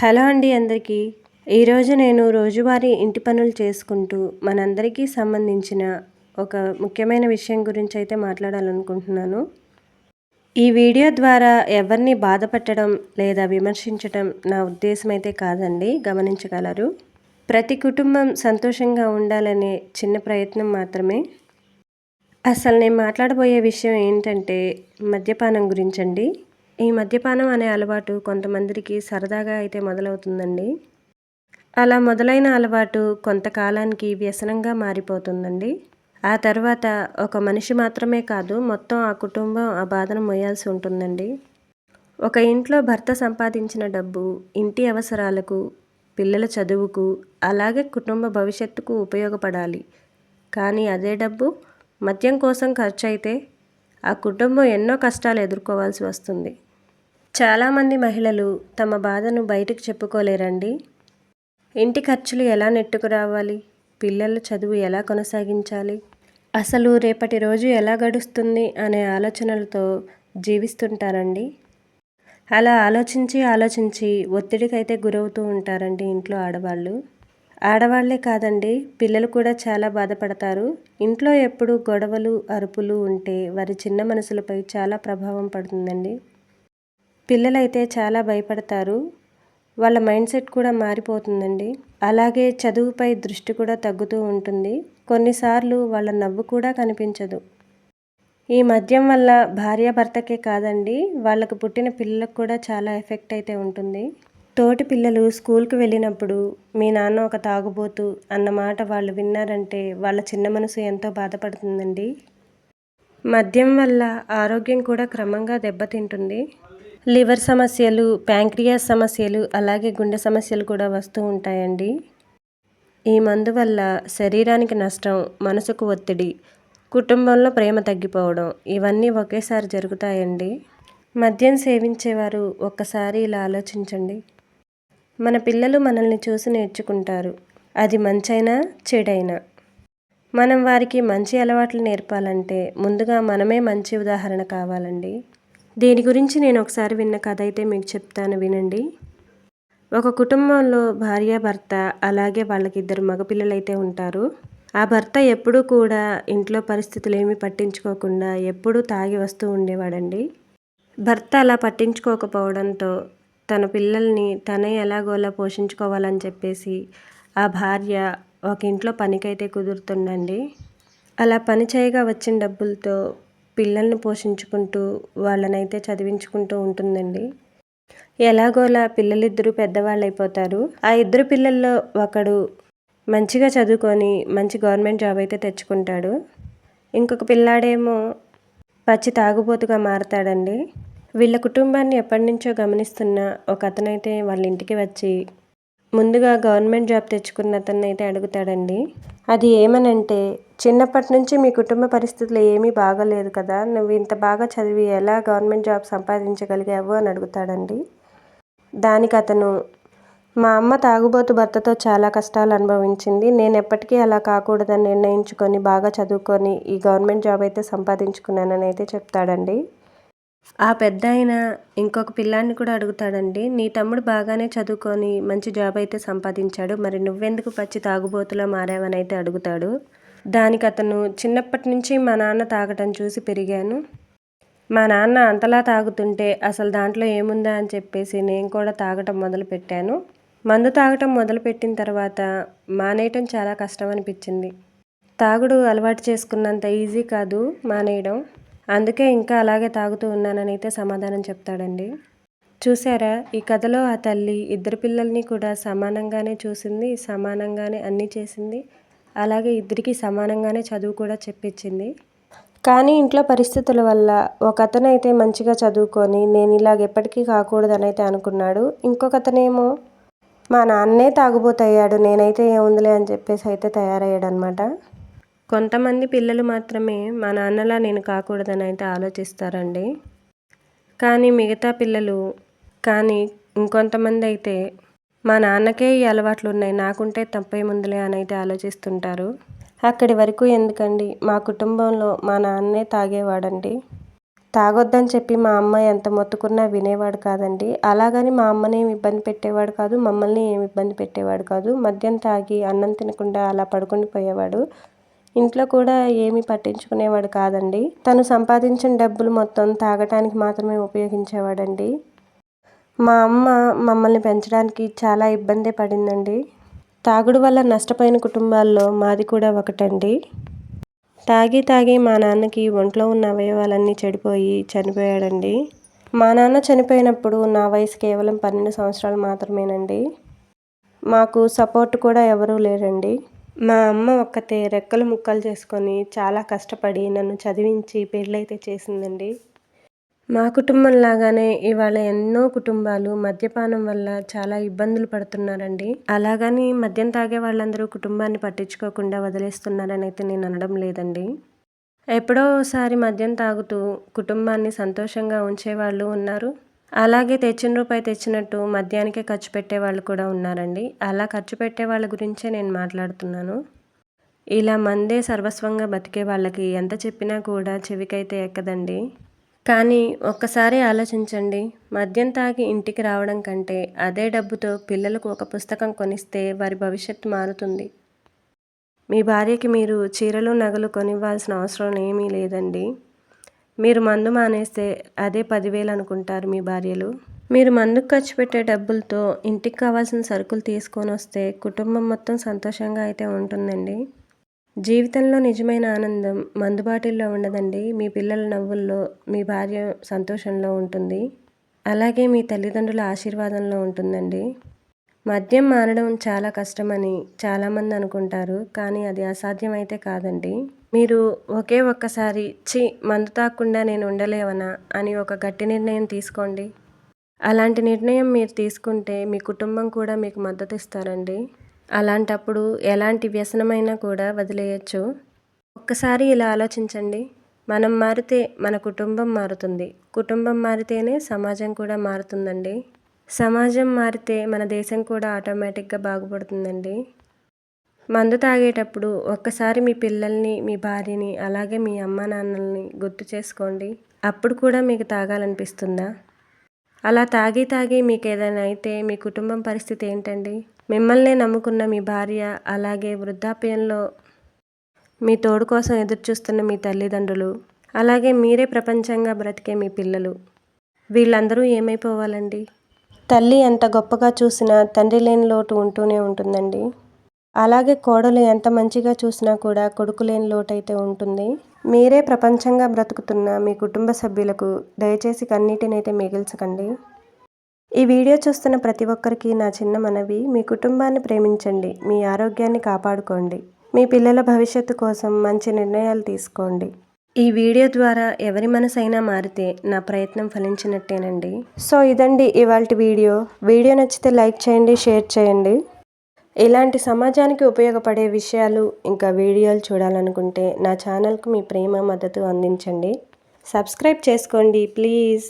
Hello అండి అందరికీ. ఈరోజు నేను రోజువారీ ఇంటి పనులు చేసుకుంటూ మనందరికీ సంబంధించిన ఒక ముఖ్యమైన విషయం గురించి అయితే మాట్లాడాలనుకుంటున్నాను. ఈ వీడియో ద్వారా ఎవరిని బాధపెట్టడం లేదా విమర్శించడం నా ఉద్దేశం అయితే కాదండి, గమనించగలరు. ప్రతి కుటుంబం సంతోషంగా ఉండాలనే చిన్న ప్రయత్నం మాత్రమే. అసలు నేను మాట్లాడబోయే విషయం ఏంటంటే మద్యపానం గురించండి. ఈ మద్యపానం అనే అలవాటు కొంతమందికి సరదాగా అయితే మొదలవుతుందండి. అలా మొదలైన అలవాటు కొంతకాలానికి వ్యసనంగా మారిపోతుందండి. ఆ తర్వాత ఒక మనిషి మాత్రమే కాదు, మొత్తం ఆ కుటుంబం ఆ బాధను మోయాల్సి ఉంటుందండి. ఒక ఇంట్లో భర్త సంపాదించిన డబ్బు ఇంటి అవసరాలకు, పిల్లల చదువుకు, అలాగే కుటుంబ భవిష్యత్తుకు ఉపయోగపడాలి. కానీ అదే డబ్బు మద్యం కోసం ఖర్చయితే ఆ కుటుంబం ఎన్నో కష్టాలు ఎదుర్కోవాల్సి వస్తుంది. చాలామంది మహిళలు తమ బాధను బయటకు చెప్పుకోలేరండి. ఇంటి ఖర్చులు ఎలా నెట్టుకురావాలి, పిల్లల చదువు ఎలా కొనసాగించాలి, అసలు రేపటి రోజు ఎలా గడుస్తుంది అనే ఆలోచనలతో జీవిస్తుంటారండి. అలా ఆలోచించి ఒత్తిడికైతే గురవుతూ ఉంటారండి ఇంట్లో ఆడవాళ్ళు. ఆడవాళ్లే కాదండి, పిల్లలు కూడా చాలా బాధపడతారు. ఇంట్లో ఎప్పుడూ గొడవలు, అరుపులు ఉంటే వారి చిన్న మనసులపై చాలా ప్రభావం పడుతుందండి. పిల్లలైతే చాలా భయపడతారు. వాళ్ళ మైండ్ సెట్ కూడా మారిపోతుందండి. అలాగే చదువుపై దృష్టి కూడా తగ్గుతూ ఉంటుంది. కొన్నిసార్లు వాళ్ళ నవ్వు కూడా కనిపించదు. ఈ మద్యం వల్ల భార్యాభర్తకే కాదండి, వాళ్ళకు పుట్టిన పిల్లలకు కూడా చాలా ఎఫెక్ట్ అయితే ఉంటుంది. తోటి పిల్లలు స్కూల్కి వెళ్ళినప్పుడు మీ నాన్న ఒక తాగుబోతు అన్నమాట వాళ్ళు విన్నారంటే వాళ్ళ చిన్న మనసు ఎంతో బాధపడుతుందండి. మద్యం వల్ల ఆరోగ్యం కూడా క్రమంగా దెబ్బతింటుంది. లివర్ సమస్యలు, ప్యాంక్రియాస్ సమస్యలు, అలాగే గుండె సమస్యలు కూడా వస్తూ ఉంటాయండి. ఈ మందు వల్ల శరీరానికి నష్టం, మనసుకు ఒత్తిడి, కుటుంబంలో ప్రేమ తగ్గిపోవడం ఇవన్నీ ఒకేసారి జరుగుతాయండి. మద్యం సేవించేవారు ఒక్కసారి ఇలా ఆలోచించండి. మన పిల్లలు మనల్ని చూసి నేర్చుకుంటారు, అది మంచైనా చెడైనా. మనం వారికి మంచి అలవాట్లు నేర్పాలంటే ముందుగా మనమే మంచి ఉదాహరణ కావాలండి. దీని గురించి నేను ఒకసారి విన్న కథ అయితే మీకు చెప్తాను, వినండి. ఒక కుటుంబంలో భార్య భర్త, అలాగే వాళ్ళకి 2 మగపిల్లలైతే ఉంటారు. ఆ భర్త ఎప్పుడూ కూడా ఇంట్లో పరిస్థితులు ఏమీ పట్టించుకోకుండా ఎప్పుడూ తాగి వస్తూ ఉండేవాడండి. భర్త అలా పట్టించుకోకపోవడంతో తన పిల్లల్ని తనే ఎలాగోలా పోషించుకోవాలని చెప్పేసి ఆ భార్య ఒక ఇంట్లో పనికైతే కుదురుతుందండి. అలా పని చేయగా వచ్చిన డబ్బులతో పిల్లల్ని పోషించుకుంటూ వాళ్ళనైతే చదివించుకుంటూ ఉంటుందండి. ఎలాగోలా పిల్లలిద్దరూ పెద్దవాళ్ళు అయిపోతారు. ఆ 2 పిల్లల్లో ఒకడు మంచిగా చదువుకొని మంచి గవర్నమెంట్ జాబ్ అయితే తెచ్చుకుంటాడు. ఇంకొక పిల్లాడేమో పచ్చి తాగుబోతుగా మారతాడండి. వీళ్ళ కుటుంబాన్ని ఎప్పటి నుంచో గమనిస్తున్న ఒక అతనైతే వాళ్ళ ఇంటికి వచ్చి ముందుగా గవర్నమెంట్ జాబ్ తెచ్చుకున్న అతన్నైతే అడుగుతాడండి. అది ఏమనంటే, చిన్నప్పటి నుంచి మీ కుటుంబ పరిస్థితులు ఏమీ బాగలేదు కదా, నువ్వు ఇంత బాగా చదివి ఎలా గవర్నమెంట్ జాబ్ సంపాదించగలిగావు అని అడుగుతాడండి. దానికి అతను, మా అమ్మ తాగుబోతు భర్తతో చాలా కష్టాలు అనుభవించింది, నేను ఎప్పటికీ అలా కాకూడదని నిర్ణయించుకొని బాగా చదువుకొని ఈ గవర్నమెంట్ జాబ్ అయితే సంపాదించుకున్నానని అయితే చెప్తాడండి. ఆ పెద్దాయన ఇంకొక పిల్లాడిని కూడా అడుగుతాడండి. నీ తమ్ముడు బాగానే చదువుకొని మంచి జాబ్ అయితే సంపాదించాడు, మరి నువ్వెందుకు పచ్చి తాగుబోతులా మారావని అయితే అడుగుతాడు. దానికి అతను, చిన్నప్పటి నుంచి మా నాన్న తాగటం చూసి పెరిగాను. మా నాన్న అంతలా తాగుతుంటే అసలు దాంట్లో ఏముందా అని చెప్పేసి నేను కూడా తాగటం మొదలుపెట్టాను. మందు తాగటం మొదలుపెట్టిన తర్వాత మానేయటం చాలా కష్టం అనిపించింది. తాగుడు అలవాటు చేసుకున్నంత ఈజీ కాదు మానేయడం. అందుకే ఇంకా అలాగే తాగుతూ ఉన్నానని అయితే సమాధానం చెప్తాడండి. చూసారా, ఈ కథలో ఆ తల్లి 2 పిల్లల్ని కూడా సమానంగానే చూసింది, సమానంగానే అన్నీ చేసింది, అలాగే ఇద్దరికీ సమానంగానే చదువు కూడా చెప్పించింది. కానీ ఇంట్లో పరిస్థితుల వల్ల ఒక అతనైతే మంచిగా చదువుకొని నేను ఇలాగ ఎప్పటికీ కాకూడదని అయితే అనుకున్నాడు. ఇంకొక అతనేమో మా నాన్నే తాగుబోతయ్యాడు, నేనైతే ఏముందిలే అని చెప్పేసి అయితే తయారయ్యాడు అనమాట. కొంతమంది పిల్లలు మాత్రమే మా నాన్నలా నేను కాకూడదని అయితే ఆలోచిస్తారండి. కానీ మిగతా పిల్లలు ఇంకొంతమంది అయితే మా నాన్నకే ఈ అలవాట్లు ఉన్నాయి, నాకుంటే తప్పేముందులే అని అయితే ఆలోచిస్తుంటారు. అక్కడి వరకు ఎందుకండి, మా కుటుంబంలో మా నాన్నే తాగేవాడండి. తాగొద్దని చెప్పి మా అమ్మ ఎంత మొత్తుకున్నా వినేవాడు కాదండి. అలాగని మా అమ్మని ఏమి ఇబ్బంది పెట్టేవాడు కాదు, మమ్మల్ని ఏమి ఇబ్బంది పెట్టేవాడు కాదు. మద్యం తాగి అన్నం తినకుండా అలా పడుకొని పోయేవాడు. ఇంట్లో కూడా ఏమీ పట్టించుకునేవాడు కాదండి. తను సంపాదించిన డబ్బులు మొత్తం తాగటానికి మాత్రమే ఉపయోగించేవాడండి. మా అమ్మ మమ్మల్ని పెంచడానికి చాలా ఇబ్బందే పడిందండి. తాగుడు వల్ల నష్టపోయిన కుటుంబాల్లో మాది కూడా ఒకటండి. తాగి మా నాన్నకి ఒంట్లో ఉన్న అవయవాలన్నీ చెడిపోయి చనిపోయాడండి. మా నాన్న చనిపోయినప్పుడు నా వయసు కేవలం 12 సంవత్సరాలు మాత్రమేనండి. మాకు సపోర్ట్ కూడా ఎవరూ లేరండి. మా అమ్మ ఒక్కతే రెక్కలు ముక్కలు చేసుకొని చాలా కష్టపడి నన్ను చదివించి పెళ్ళైతే చేసిందండి. మా కుటుంబం లాగానే ఇవాళ ఎన్నో కుటుంబాలు మద్యపానం వల్ల చాలా ఇబ్బందులు పడుతున్నారండి. అలాగని మద్యం తాగే వాళ్ళందరూ కుటుంబాన్ని పట్టించుకోకుండా వదిలేస్తున్నారని అయితే నేను అనడం లేదండి. ఎప్పుడో ఒకసారి మద్యం తాగుతూ కుటుంబాన్ని సంతోషంగా ఉంచేవాళ్ళు ఉన్నారు. అలాగే తెచ్చిన రూపాయి తెచ్చినట్టు మద్యానికే ఖర్చు పెట్టే వాళ్ళు కూడా ఉన్నారండి. అలా ఖర్చు పెట్టే వాళ్ళ గురించే నేను మాట్లాడుతున్నాను. ఇలా మందే సర్వస్వంగా బతికే వాళ్ళకి ఎంత చెప్పినా కూడా చెవికైతే ఎక్కదండి. కానీ ఒక్కసారి ఆలోచించండి. మద్యం తాగి ఇంటికి రావడం కంటే అదే డబ్బుతో పిల్లలకు ఒక పుస్తకం కొనిస్తే వారి భవిష్యత్తు మారుతుంది. మీ భార్యకి మీరు చీరలు నగలు కొనివ్వాల్సిన అవసరం ఏమీ లేదండి. మీరు మందు మానేస్తే అదే 10,000 అనుకుంటారు మీ భార్యలు. మీరు మందుకు ఖర్చు పెట్టే డబ్బులతో ఇంటికి కావాల్సిన సరుకులు తీసుకొని వస్తే కుటుంబం మొత్తం సంతోషంగా అయితే ఉంటుందండి. జీవితంలో నిజమైన ఆనందం మందుబాటిల్లో ఉండదండి. మీ పిల్లల నవ్వుల్లో, మీ భార్య సంతోషంలో ఉంటుంది. అలాగే మీ తల్లిదండ్రుల ఆశీర్వాదంలో ఉంటుందండి. మద్యం మానడం చాలా కష్టమని చాలామంది అనుకుంటారు. కానీ అది అసాధ్యమైతే కాదండి. మీరు ఒక్కసారి మందు తాగకుండా నేను ఉండలేవనా అని ఒక గట్టి నిర్ణయం తీసుకోండి. అలాంటి నిర్ణయం మీరు తీసుకుంటే మీ కుటుంబం కూడా మీకు మద్దతు ఇస్తారండి. అలాంటప్పుడు ఎలాంటి వ్యసనమైనా కూడా వదిలేయచ్చు. ఒక్కసారి ఇలా ఆలోచించండి. మనం మారితే మన కుటుంబం మారుతుంది. కుటుంబం మారితేనే సమాజం కూడా మారుతుందండి. సమాజం మారితే మన దేశం కూడా ఆటోమేటిక్గా బాగుపడుతుందండి. మందు తాగేటప్పుడు ఒక్కసారి మీ పిల్లల్ని, మీ భార్యని, అలాగే మీ అమ్మా నాన్నల్ని గుర్తు చేసుకోండి. అప్పుడు కూడా మీకు తాగాలనిపిస్తుందా? అలా తాగి మీకు ఏదైనా అయితే మీ కుటుంబం పరిస్థితి ఏంటండి? మిమ్మల్నే నమ్ముకున్న మీ భార్య, అలాగే వృద్ధాప్యంలో మీ తోడు కోసం ఎదురుచూస్తున్న మీ తల్లిదండ్రులు, అలాగే మీరే ప్రపంచంగా బ్రతికే మీ పిల్లలు, వీళ్ళందరూ ఏమైపోవాలండి? తల్లి ఎంత గొప్పగా చూసినా తండ్రి లేని లోటు ఉంటూనే ఉంటుందండి. అలాగే కోడలు ఎంత మంచిగా చూసినా కూడా కొడుకు లేని లోటైతే ఉంటుంది. మీరే ప్రపంచంగా బ్రతుకుతున్న మీ కుటుంబ సభ్యులకు దయచేసి కన్నీటినైతే మిగిల్చకండి. ఈ వీడియో చూస్తున్న ప్రతి ఒక్కరికి నా చిన్న మనవి, మీ కుటుంబాన్ని ప్రేమించండి, మీ ఆరోగ్యాన్ని కాపాడుకోండి, మీ పిల్లల భవిష్యత్తు కోసం మంచి నిర్ణయాలు తీసుకోండి. ఈ వీడియో ద్వారా ఎవరి మనసైనా మారితే నా ప్రయత్నం ఫలించినట్టేనండి. సో ఇదండి ఇవాల్టి వీడియో నచ్చితే లైక్ చేయండి, షేర్ చేయండి. ఇలాంటి సమాజానికి ఉపయోగపడే విషయాలు ఇంకా వీడియోలు చూడాలనుకుంటే నా ఛానల్కు మీ ప్రేమ మద్దతు అందించండి. సబ్స్క్రైబ్ చేసుకోండి ప్లీజ్.